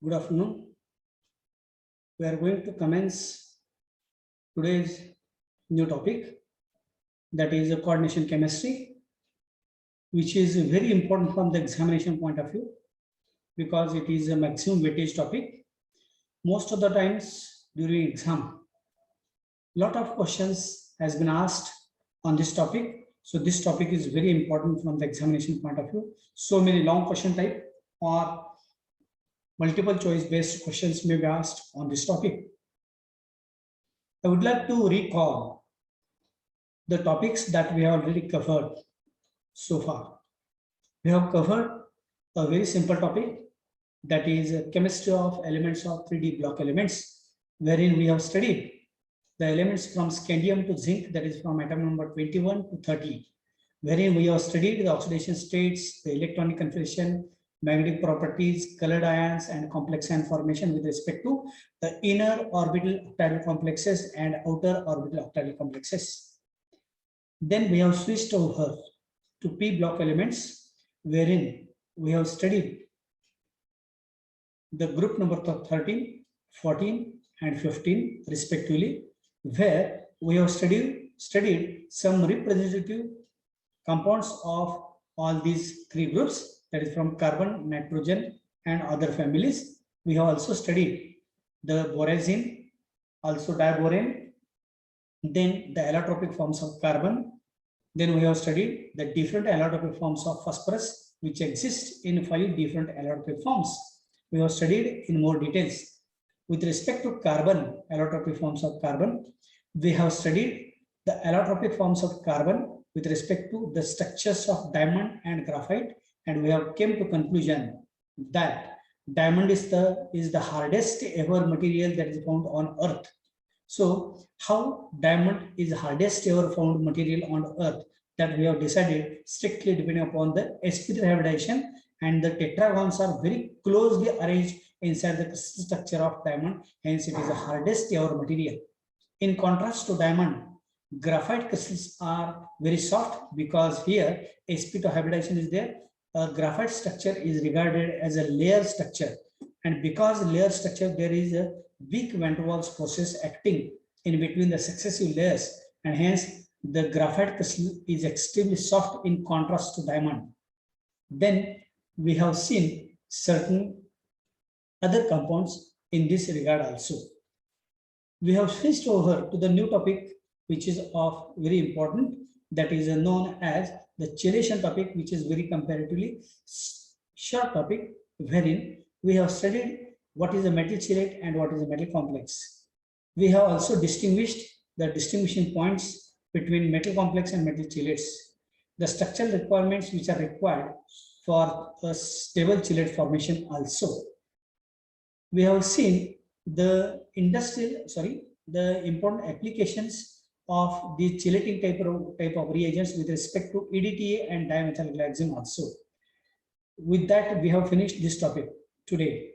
Good afternoon. We are going to commence today's new topic, that is coordination chemistry, which is very important from the examination point of view because it is a maximum weightage topic. Most of the times during exam, lot of questions has been asked on this topic. So this topic is very important from the examination point of view. So many long question type or multiple choice based questions may be asked on this topic. I would like to recall the topics that we have already covered so far. We have covered a very simple topic, that is chemistry of elements of 3D block elements, wherein we have studied the elements from scandium to zinc, that is from atom number 21 to 30, wherein we have studied the oxidation states, the electronic configuration, magnetic properties, colored ions, and complex ion formation with respect to the inner orbital octahedral complexes and outer orbital octahedral complexes. Then we have switched over to p block elements, wherein we have studied the group number 13, 14, and 15 respectively, where we have studied some representative compounds of all these three groups, that is from carbon, nitrogen, and other families. We have also studied the borazine, also diborane, then the allotropic forms of carbon. Then we have studied the different allotropic forms of phosphorus, which exist in 5 different allotropic forms. We have studied in more details. With respect to carbon, allotropic forms of carbon, we have studied the allotropic forms of carbon with respect to the structures of diamond and graphite, and we have came to conclusion that diamond is the hardest ever material that is found on earth. So how diamond is hardest ever found material on earth, that we have decided strictly depending upon the sp3 hybridization, and the tetragons are very closely arranged inside the crystal structure of diamond, hence it is the hardest ever material. In contrast to diamond, graphite crystals are very soft because here sp2 hybridization is there. A graphite structure is regarded as a layer structure, and because layer structure, there is a weak van der Waals forces acting in between the successive layers, and hence the graphite crystal is extremely soft in contrast to diamond. Then we have seen certain other compounds in this regard also. We have switched over to the new topic, which is of very important, that is known as the chelation topic, which is very comparatively short topic, wherein we have studied what is a metal chelate and what is a metal complex. We have also distinguished the distinguishing points between metal complex and metal chelates, the structural requirements which are required for a stable chelate formation also. We have seen the the important applications of the chelating type of reagents with respect to EDTA and dimethylgalactone also. With that, we have finished this topic. Today,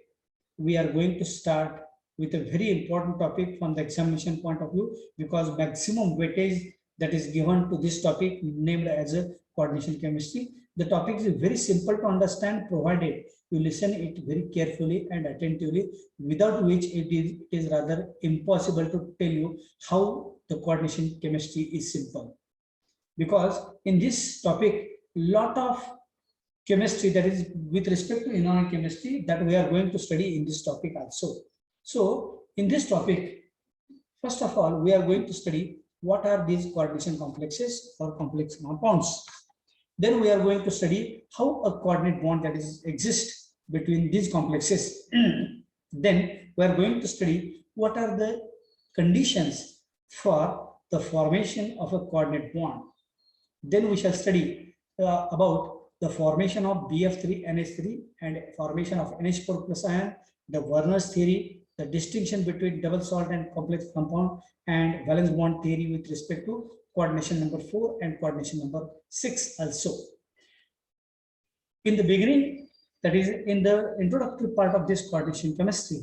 we are going to start with a very important topic from the examination point of view, because maximum weightage that is given to this topic, named as a coordination chemistry. The topic is very simple to understand, provided you listen it very carefully and attentively, without which it is rather impossible to tell you how the coordination chemistry is simple. Because in this topic, lot of chemistry, that is with respect to inorganic chemistry, that we are going to study in this topic also. So in this topic, first of all, we are going to study what are these coordination complexes or complex compounds. Then we are going to study how a coordinate bond that is exists between these complexes. Then we are going to study what are the conditions for the formation of a coordinate bond. Then we shall study about the formation of BF3NH3 and formation of NH4 plus ion, the Werner's theory, the distinction between double salt and complex compound, and valence bond theory with respect to coordination number 4 and coordination number 6 also. In the beginning, that is in the introductory part of this coordination chemistry,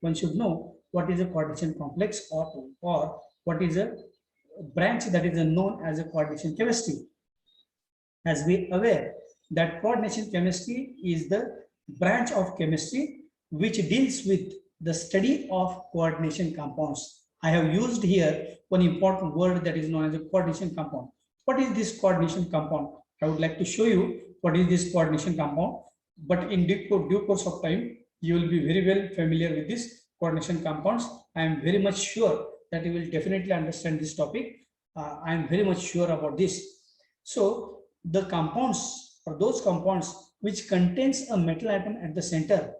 one should know what is a coordination complex or what is a branch that is known as a coordination chemistry. As we are aware that coordination chemistry is the branch of chemistry which deals with the study of coordination compounds. I have used here one important word that is known as a coordination compound. What is this coordination compound? I would like to show you what is this coordination compound, but in due course of time, you will be very well familiar with this coordination compounds. I am very much sure that you will definitely understand this topic. I am very much sure about this. So the compounds, or those compounds which contains a metal atom at the center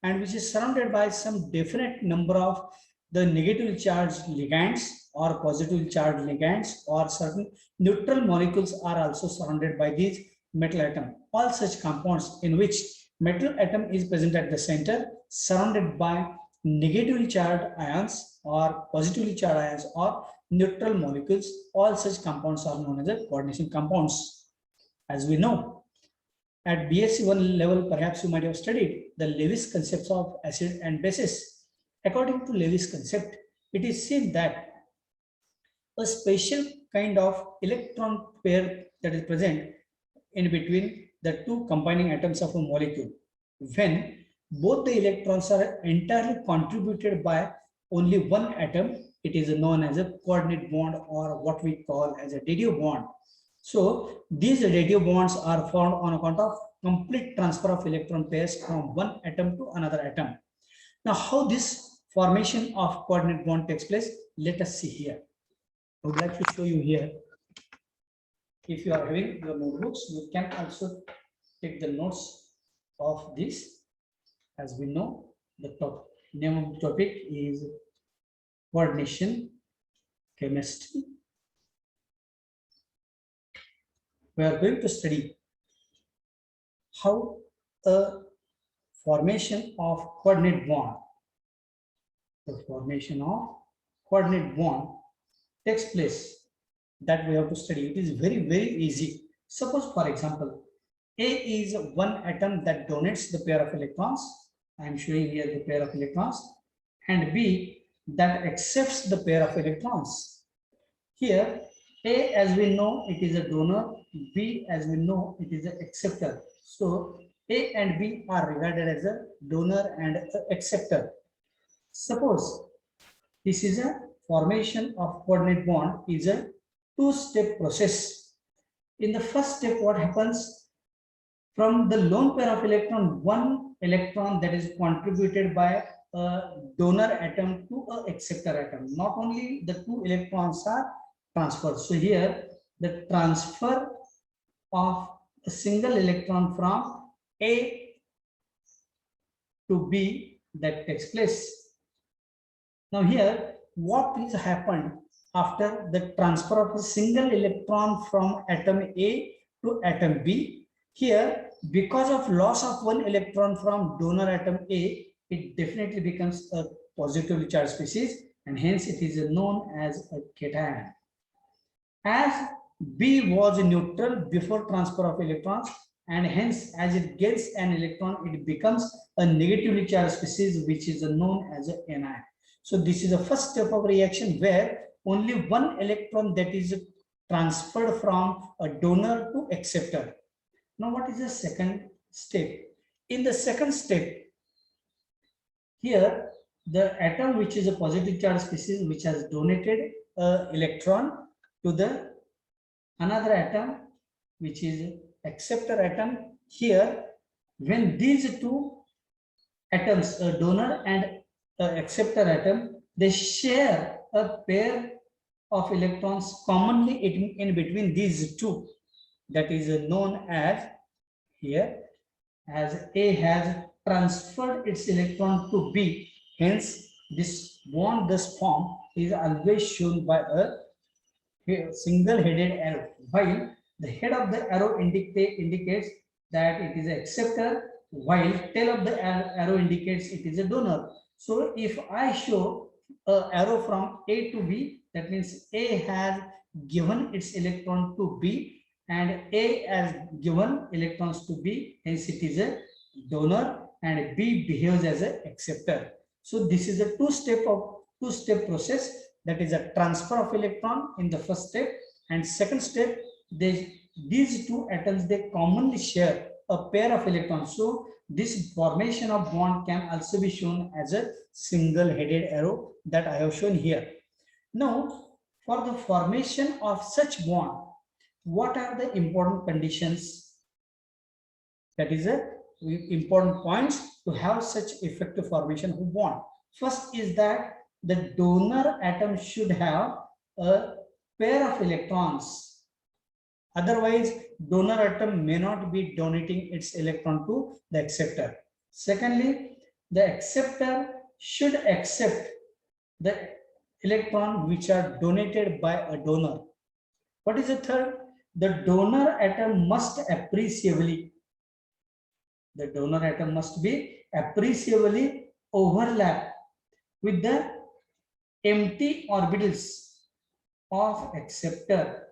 and which is surrounded by some definite number of the negatively charged ligands or positively charged ligands, or certain neutral molecules are also surrounded by these metal atom. All such compounds in which metal atom is present at the center, surrounded by negatively charged ions or positively charged ions or neutral molecules, all such compounds are known as the coordination compounds. As we know, at BSc 1 level, perhaps you might have studied the Lewis concepts of acid and bases. According to Lewis concept, it is seen that a special kind of electron pair that is present in between the two combining atoms of a molecule. When both the electrons are entirely contributed by only one atom, it is known as a coordinate bond, or what we call as a radio bond. So these radio bonds are formed on account of complete transfer of electron pairs from one atom to another atom. Now, how this formation of coordinate bond takes place, let us see here. I would like to show you here. If you are having your notebooks, you can also take the notes of this. As we know, the name of the topic is coordination chemistry. We are going to study how a formation of coordinate bond, the formation of coordinate bond takes place. That we have to study. It is very, very easy. Suppose, for example, A is one atom that donates the pair of electrons. I am showing here the pair of electrons, and B that accepts the pair of electrons. Here, A, as we know, it is a donor. B, as we know, it is an acceptor. So A and B are regarded as a donor and acceptor. Suppose this is a formation of coordinate bond is a two-step process. In the first step, what happens? From the lone pair of electron, one electron that is contributed by a donor atom to an acceptor atom. Not only the two electrons are transferred. So here the transfer of a single electron from A to B that takes place. Now here, what is happened after the transfer of a single electron from atom A to atom B? Here, because of loss of one electron from donor atom A, it definitely becomes a positively charged species, and hence it is known as a cation. As B was neutral before transfer of electrons, and hence as it gets an electron, it becomes a negatively charged species, which is known as an anion. So this is the first step of reaction where only one electron that is transferred from a donor to acceptor. Now, what is the second step? In the second step, here the atom which is a positive charge species which has donated an electron to the another atom which is acceptor atom. Here, when these two atoms, a donor and acceptor atom, they share a pair of electrons commonly in between these two, that is known as here as A has transferred its electron to B. Hence this bond thus formed is always shown by a single-headed arrow, while the head of the arrow indicates that it is an acceptor, while tail of the arrow indicates it is a donor. So if I show an arrow from A to B, that means A has given its electron to B and A has given electrons to B, hence it is a donor, and B behaves as an acceptor. So this is a two-step process, that is a transfer of electron in the first step, and second step, these two atoms, they commonly share a pair of electrons. So this formation of bond can also be shown as a single-headed arrow that I have shown here. Now, for the formation of such bond, what are the important conditions? That is a important points to have such effective formation of bond. First is that the donor atom should have a pair of electrons. Otherwise, donor atom may not be donating its electron to the acceptor. Secondly, the acceptor should accept the electron which are donated by a donor. What is the third? The donor atom must appreciably, the donor atom must be appreciably overlap with the empty orbitals of acceptor.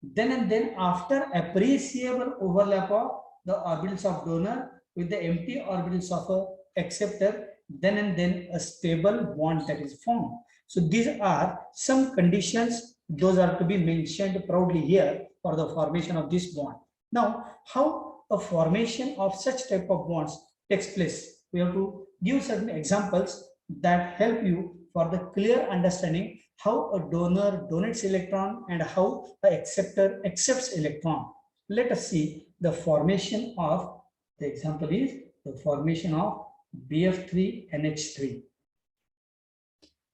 Then and then after appreciable overlap of the orbitals of donor with the empty orbitals of a acceptor, then and then a stable bond that is formed. So these are some conditions, those are to be mentioned proudly here for the formation of this bond. Now, how a formation of such type of bonds takes place? We have to give certain examples that help you for the clear understanding how a donor donates electron and how the acceptor accepts electron. Let us see the formation of, the example is the formation of BF3NH3.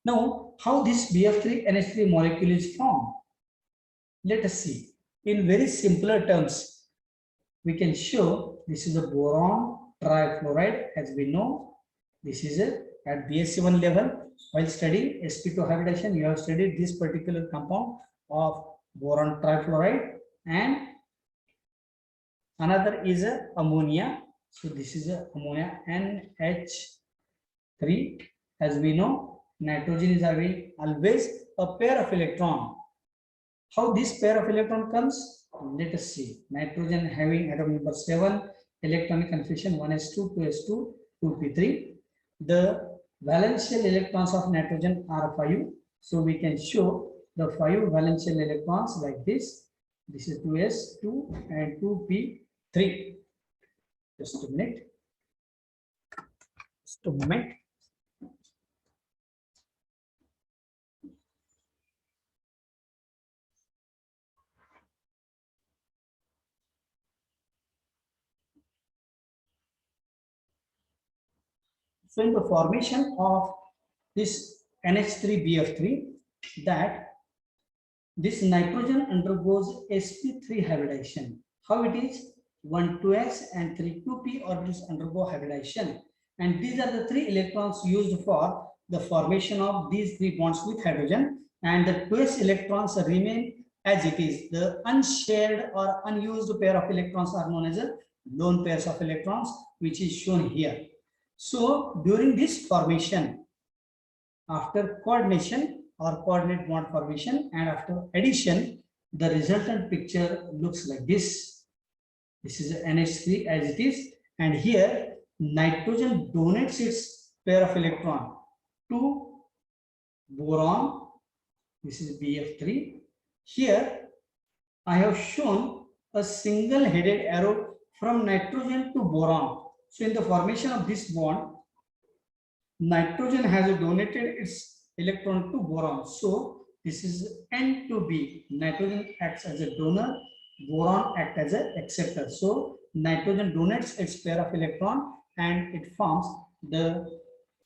Now, how this BF3NH3 molecule is formed? Let us see. In very simpler terms, we can show this is a boron trifluoride. As we know, this is at BSc1 level. While studying sp2 hybridization, you have studied this particular compound of boron trifluoride, and another is ammonia. So this is ammonia NH3. As we know, nitrogen is having always a pair of electron. How this pair of electron comes? Let us see. Nitrogen having atom number 7, electronic configuration 1s2, 2s2, 2p3. The valential electrons of nitrogen are 5. So we can show the 5 valential electrons like this. This is 2s2 and 2p3. Just a minute. Just a moment. So in the formation of this NH3BF3, that this nitrogen undergoes sp3 hybridization. How it is? 1 2s and 3 2p orbitals undergo hybridization, and these are the 3 electrons used for the formation of these 3 bonds with hydrogen, and the 2s electrons remain as it is. The unshared or unused pair of electrons are known as lone pairs of electrons, which is shown here. So during this formation, after coordination or coordinate bond formation and after addition, the resultant picture looks like this. This is NH3 as it is, and here nitrogen donates its pair of electron to boron. This is BF3. Here I have shown a single-headed arrow from nitrogen to boron. So in the formation of this bond, nitrogen has donated its electron to boron. So this is N2B. Nitrogen acts as a donor, boron acts as an acceptor. So nitrogen donates its pair of electron and it forms the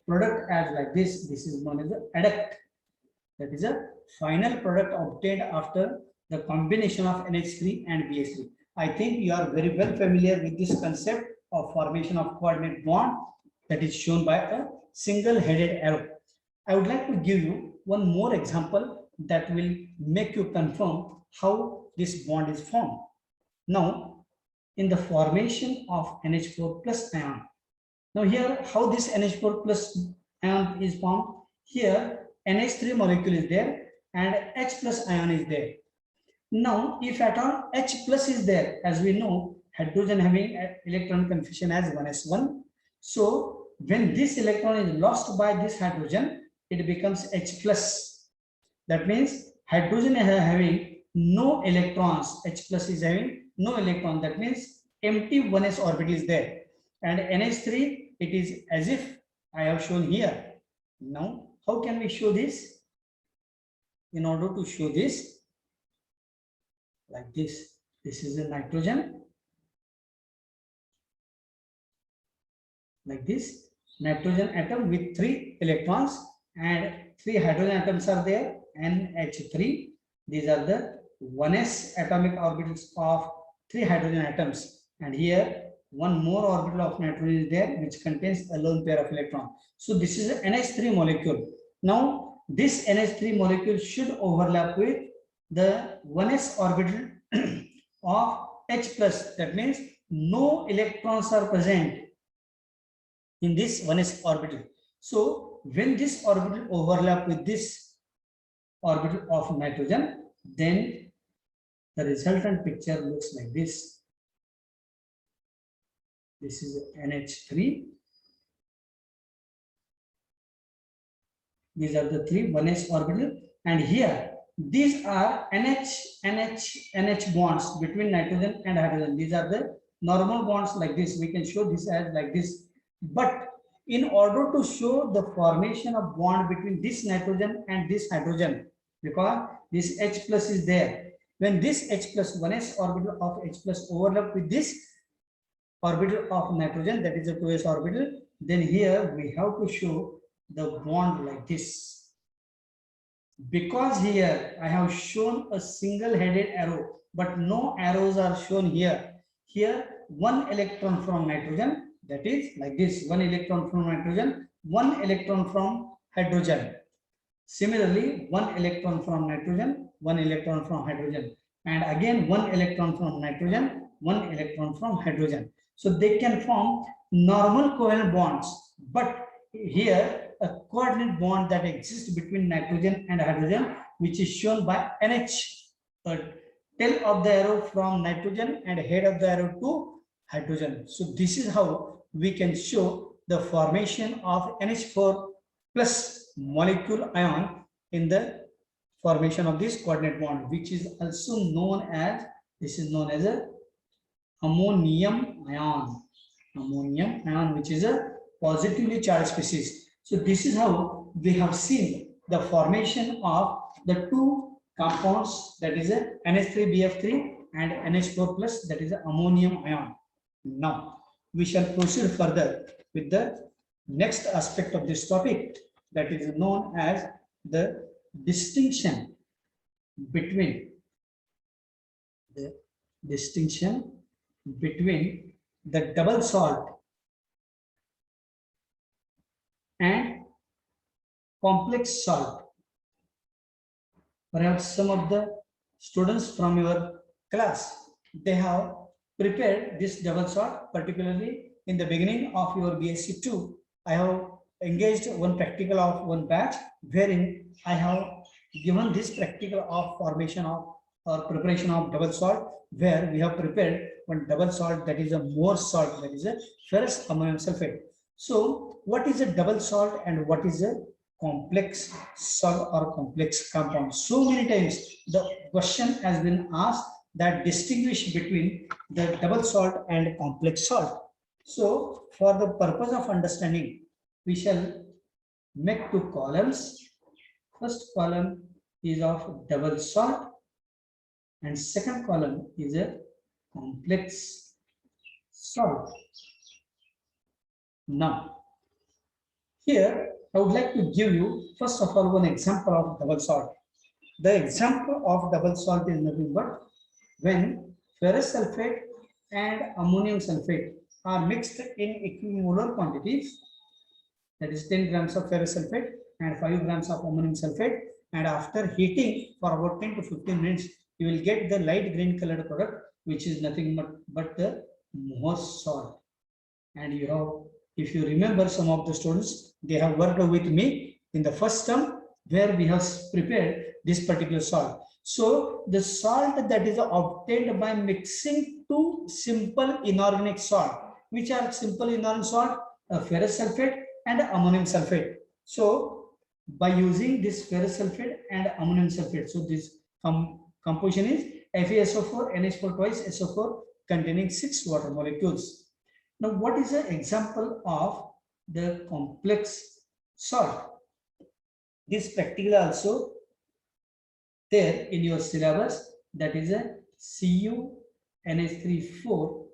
product as like this. This is known as the adduct. That is a final product obtained after the combination of NH3 and BH3. I think you are very well familiar with this concept of formation of coordinate bond that is shown by a single-headed arrow. I would like to give you one more example that will make you confirm how this bond is formed. Now, in the formation of NH4 plus ion. Now here, how this NH4 plus ion is formed? Here, NH3 molecule is there and H plus ion is there. Now, if at all H plus is there, as we know, hydrogen having electron configuration as 1s1. So when this electron is lost by this hydrogen, it becomes H plus. That means hydrogen is having no electrons. H plus is having no electron. That means empty 1s orbital is there, and NH3, it is as if I have shown here. Now, how can we show this? In order to show this, like this is a nitrogen, like this, nitrogen atom with 3 electrons and 3 hydrogen atoms are there, NH3. These are the 1s atomic orbitals of 3 hydrogen atoms, and here one more orbital of nitrogen is there which contains a lone pair of electrons. So this is an NH3 molecule. Now this NH3 molecule should overlap with the 1s orbital of H plus. That means no electrons are present in this 1s orbital. So when this orbital overlap with this orbital of nitrogen, then the resultant picture looks like this. This is NH3. These are the 3 1s orbital, and here these are NH bonds between nitrogen and hydrogen. These are the normal bonds like this. We can show this as like this. But in order to show the formation of bond between this nitrogen and this hydrogen, because this H plus is there, when this H plus 1s orbital of H plus overlap with this orbital of nitrogen, that is a 2s orbital, then here we have to show the bond like this. Because here I have shown a single-headed arrow, but no arrows are shown here. Here 1 electron from nitrogen, that is like this, 1 electron from nitrogen, 1 electron from hydrogen. Similarly, 1 electron from nitrogen, 1 electron from hydrogen, and again 1 electron from nitrogen, 1 electron from hydrogen. So they can form normal covalent bonds, but here a coordinate bond that exists between nitrogen and hydrogen, which is shown by NH, tail of the arrow from nitrogen and head of the arrow to hydrogen. So this is how we can show the formation of NH4 plus molecule ion in the formation of this coordinate bond, which is also known as, this is known as a ammonium ion. Ammonium ion, which is a positively charged species. So this is how we have seen the formation of the 2 compounds, that is a NH3BF3 and NH4 plus, that is a ammonium ion. Now we shall proceed further with the next aspect of this topic, that is known as the distinction between the double salt and complex salt. Perhaps some of the students from your class, they have prepared this double salt, particularly in the beginning of your BSc 2. I have engaged one practical of one batch, wherein I have given this practical of formation of or preparation of double salt, where we have prepared one double salt, that is a more salt, that is a ferrous ammonium sulfate. So what is a double salt and what is a complex salt or complex compound? So many times the question has been asked that distinguish between the double salt and complex salt. So for the purpose of understanding, we shall make 2 columns. First column is of double salt and second column is a complex salt. Now, here I would like to give you first of all one example of double salt. The example of double salt is nothing but when ferrous sulfate and ammonium sulfate are mixed in equimolar quantities, that is 10 grams of ferrous sulfate and 5 grams of ammonium sulfate, and after heating for about 10 to 15 minutes, you will get the light green colored product, which is nothing but the Mohs salt. And you have, if you remember, some of the students, they have worked with me in the first term where we have prepared this particular salt. So the salt that is obtained by mixing 2 simple inorganic salt, which are simple inorganic salt, ferrous sulfate and ammonium sulfate. So by using this ferrous sulfate and ammonium sulfate, so this composition is FeSO4 NH4 twice SO4 containing 6 water molecules. Now, what is an example of the complex salt? This practical also there in your syllabus, that is a CuNH3,4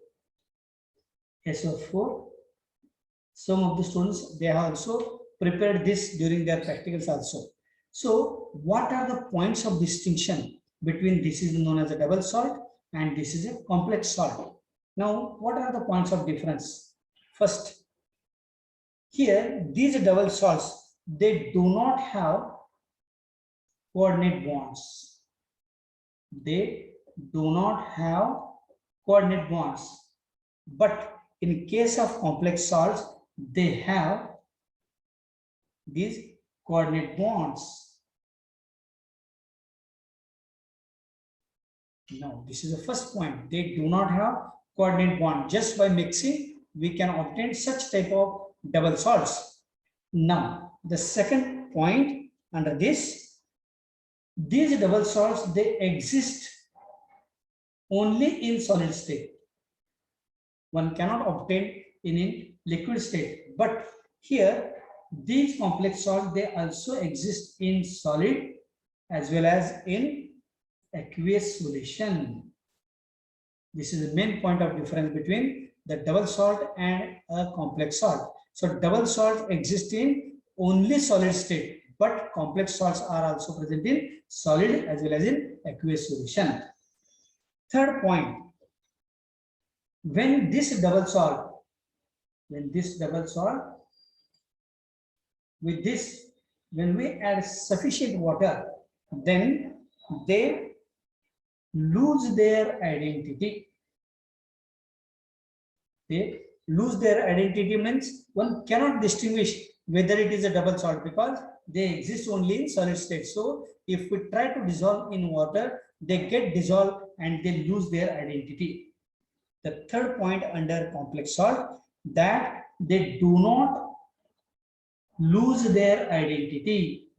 SO4. Some of the students, they have also prepared this during their practicals also. So what are the points of distinction between this is known as a double salt and this is a complex salt? Now, what are the points of difference? First, here these double salts, they do not have coordinate bonds. They do not have coordinate bonds. But in case of complex salts, they have these coordinate bonds. Now, this is the first point. They do not have coordinate bond. Just by mixing, we can obtain such type of double salts. Now, the second point under this, these double salts, they exist only in solid state. One cannot obtain in a liquid state. But here, these complex salts, they also exist in solid as well as in aqueous solution. This is the main point of difference between the double salt and a complex salt. So double salt exists in only solid state, but complex salts are also present in solid as well as in aqueous solution. Third point, when this double salt, with this, when we add sufficient water, then they lose their identity. They lose their identity means one cannot distinguish whether it is a double salt because they exist only in solid state. So if we try to dissolve in water, they get dissolved and they lose their identity. The third point under complex salt, that they do not lose their identity.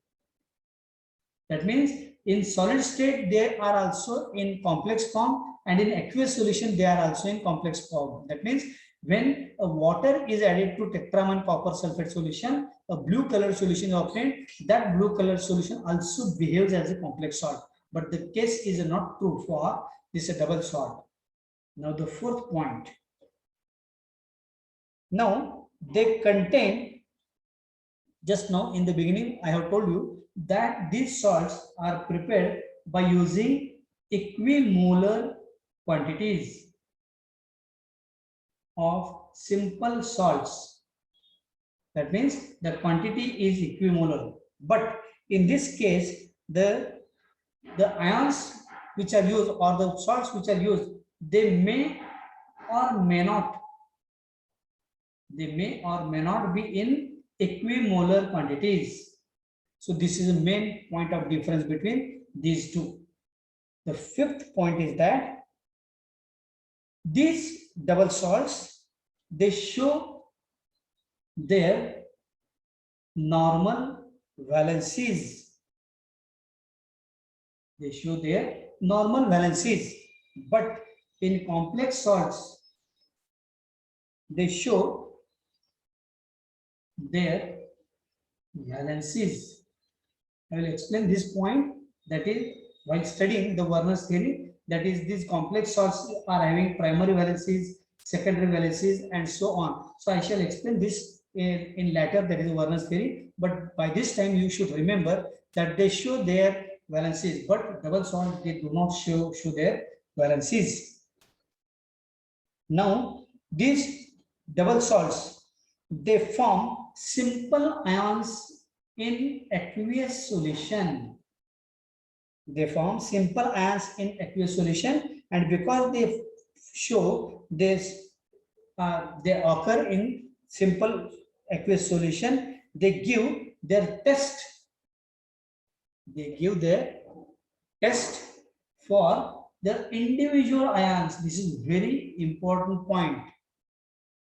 That means in solid state, they are also in complex form, and in aqueous solution, they are also in complex form. That means when a water is added to tetramine copper sulfate solution, a blue color solution is obtained. That blue color solution also behaves as a complex salt. But the case is not true for this double salt. Now the fourth point. Now they contain, just now in the beginning, I have told you that these salts are prepared by using equimolar quantities of simple salts. That means the quantity is equimolar. But in this case, the ions which are used or the salts which are used, they may or may not be in equimolar quantities. So this is the main point of difference between these two. The fifth point is that these double salts, they show their normal valencies. They show their normal valencies. But in complex salts, they show their valencies. I will explain this point, that is while studying the Werner's theory, that is these complex salts are having primary valencies, secondary valencies and so on. So I shall explain this in later, that is Werner's theory, but by this time you should remember that they show their valencies, but double salt, they do not show their valencies. Now these double salts, they form simple ions in aqueous solution. They form simple ions in aqueous solution, and because they show this, they occur in simple aqueous solution, they give their test. They give their test for the individual ions. This is very important point.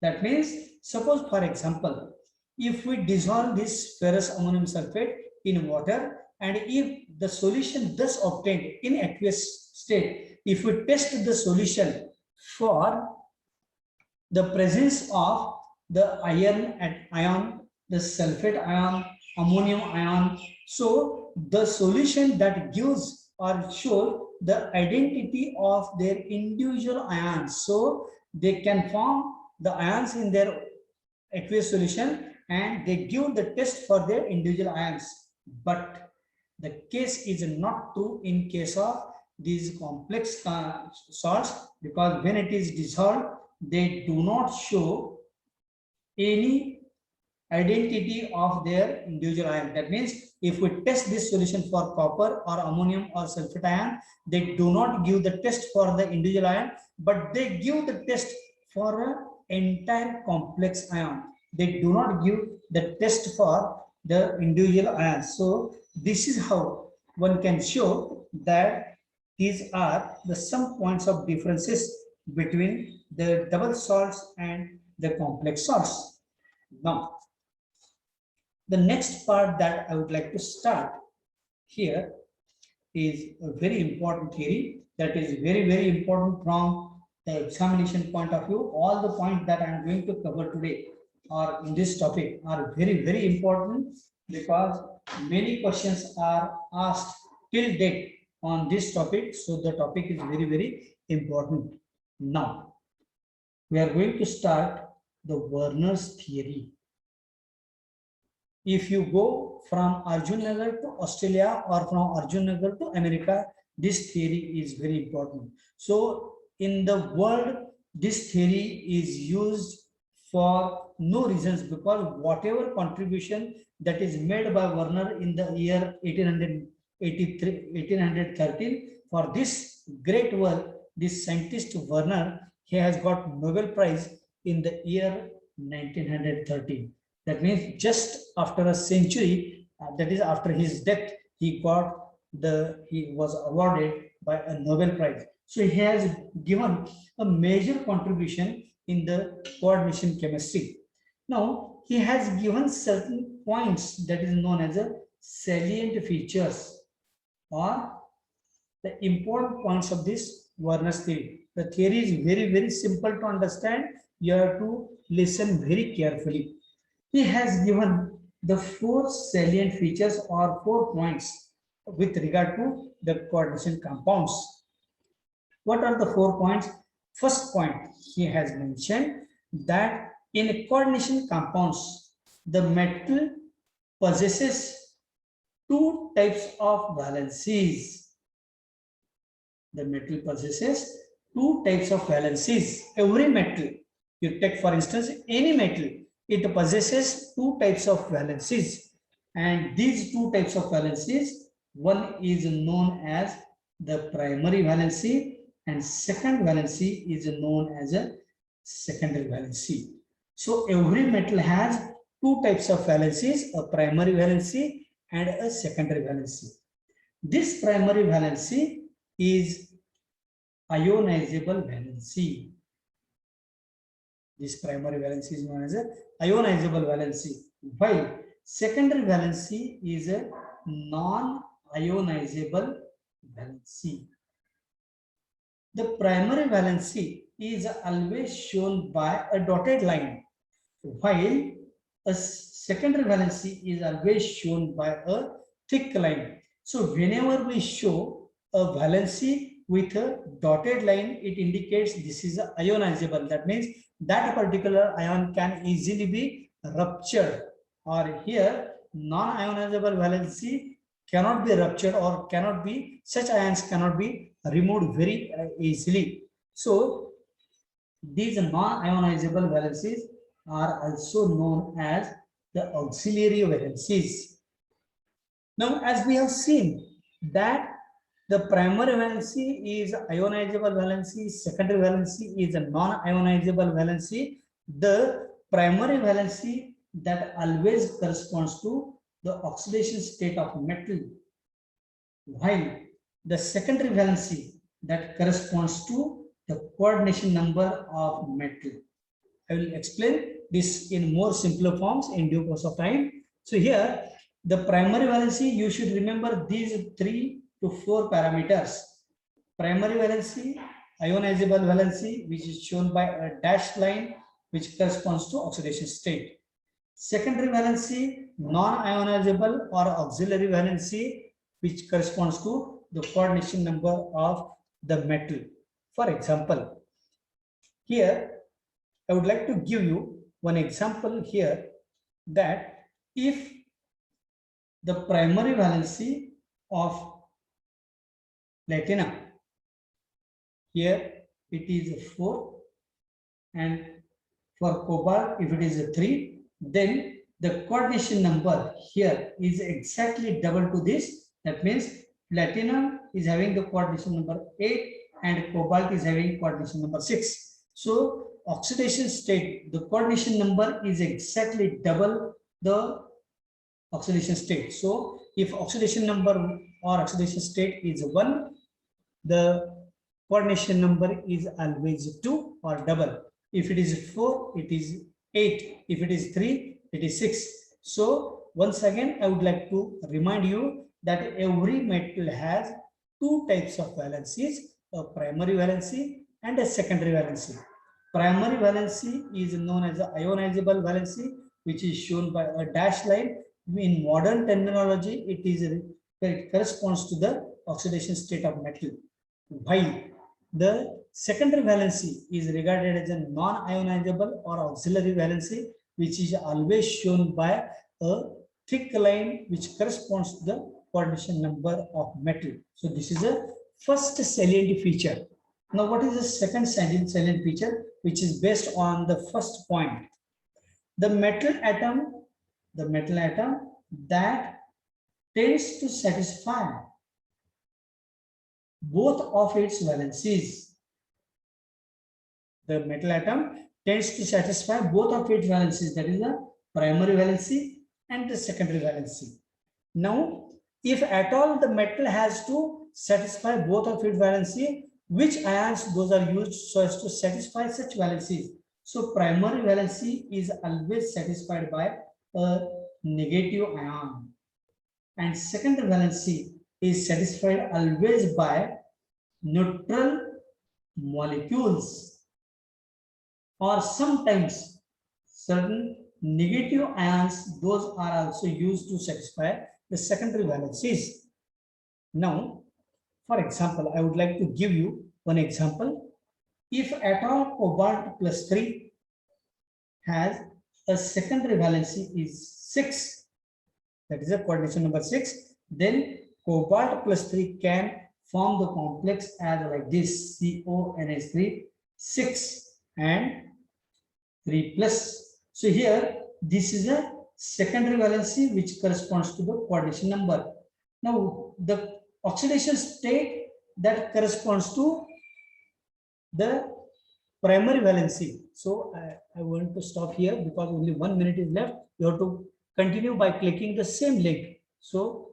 That means, suppose for example, if we dissolve this ferrous ammonium sulfate in water, and if the solution thus obtained in aqueous state, if we test the solution for the presence of the ion, the sulfate ion, ammonium ion. So the solution that gives or shows the identity of their individual ions. So they can form the ions in their aqueous solution and they give the test for their individual ions. But the case is not true in case of these complex salts, because when it is dissolved, they do not show any identity of their individual ion. That means if we test this solution for copper or ammonium or sulfate ion, they do not give the test for the individual ion, but they give the test for an entire complex ion. They do not give the test for the individual ions. So this is how one can show that these are the some points of differences between the double salts and the complex salts. Now, the next part that I would like to start here is a very important theory that is very, very important from the examination point of view. All the points that I am going to cover today or in this topic are very, very important because many questions are asked till date on this topic. So the topic is very, very important. Now, we are going to start the Werner's theory. If you go from Arjun Nagar to Australia or from Arjun Nagar to America, this theory is very important. So in the world, this theory is used for no reasons, because whatever contribution that is made by Werner in the year 1813 for this great work, this scientist Werner, he has got Nobel Prize in the year 1913. That means just after a century, that is after his death, he was awarded by a Nobel Prize. So he has given a major contribution in the coordination chemistry. Now he has given certain points that is known as a salient features or the important points of this Werner's theory. The theory is very, very simple to understand. You have to listen very carefully. He has given the 4 salient features or 4 points with regard to the coordination compounds. What are the 4 points? First point, he has mentioned that in coordination compounds, the metal possesses 2 types of valencies. The metal possesses 2 types of valencies. Every metal, you take for instance any metal, it possesses 2 types of valencies, and these 2 types of valencies, one is known as the primary valency and second valency is known as a secondary valency. So every metal has 2 types of valencies, a primary valency and a secondary valency. This primary valency is ionizable valency. This primary valency is known as a ionizable valency, while secondary valency is a non-ionizable valency. The primary valency is always shown by a dotted line, while a secondary valency is always shown by a thick line. So whenever we show a valency with a dotted line, it indicates this is ionizable. That means that particular ion can easily be ruptured, or here non-ionizable valency cannot be ruptured or cannot be, such ions cannot be removed very easily. So these non-ionizable valencies are also known as the auxiliary valencies. Now, as we have seen that the primary valency is ionizable valency, secondary valency is a non-ionizable valency. The primary valency that always corresponds to the oxidation state of metal, while the secondary valency that corresponds to the coordination number of metal. I will explain this in more simpler forms in due course of time. So here, the primary valency, you should remember these 3 to 4 parameters. Primary valency ionizable valency, which is shown by a dashed line, which corresponds to oxidation state. Secondary valency, non-ionizable or auxiliary valency, which corresponds to the coordination number of the metal. For example, here I would like to give you one example here, that if the primary valency of platinum, here it is 4, and for cobalt if it is 3, then the coordination number here is exactly double to this. That means platinum is having the coordination number 8 and cobalt is having coordination number 6. So oxidation state, the coordination number is exactly double the oxidation state. So if oxidation number or oxidation state is 1, the coordination number is always 2 or double. If it is 4, it is 8. If it is 3, it is 6. So once again, I would like to remind you that every metal has two types of valencies, a primary valency and a secondary valency. Primary valency is known as the ionizable valency, which is shown by a dashed line. In modern terminology, it corresponds to the oxidation state of metal. While the secondary valency is regarded as a non-ionizable or auxiliary valency, which is always shown by a thick line which corresponds to the coordination number of metal. So this is a first salient feature. Now what is the second salient feature, which is based on the first point? The metal atom that tends to satisfy both of its valencies. The metal atom tends to satisfy both of its valencies, that is the primary valency and the secondary valency. Now, if at all the metal has to satisfy both of its valency, which ions those are used so as to satisfy such valencies? So primary valency is always satisfied by a negative ion, and secondary valency is satisfied always by neutral molecules, or sometimes certain negative ions, those are also used to satisfy the secondary valencies. Now, for example, I would like to give you one example. If at all cobalt plus 3 has a secondary valency is 6, that is a coordination number 6, then cobalt plus 3 can form the complex as like this: CONH3 6 and 3 plus. So here this is a secondary valency which corresponds to the coordination number. Now the oxidation state that corresponds to the primary valency. So I want to stop here because only 1 minute is left. You have to continue by clicking the same link. So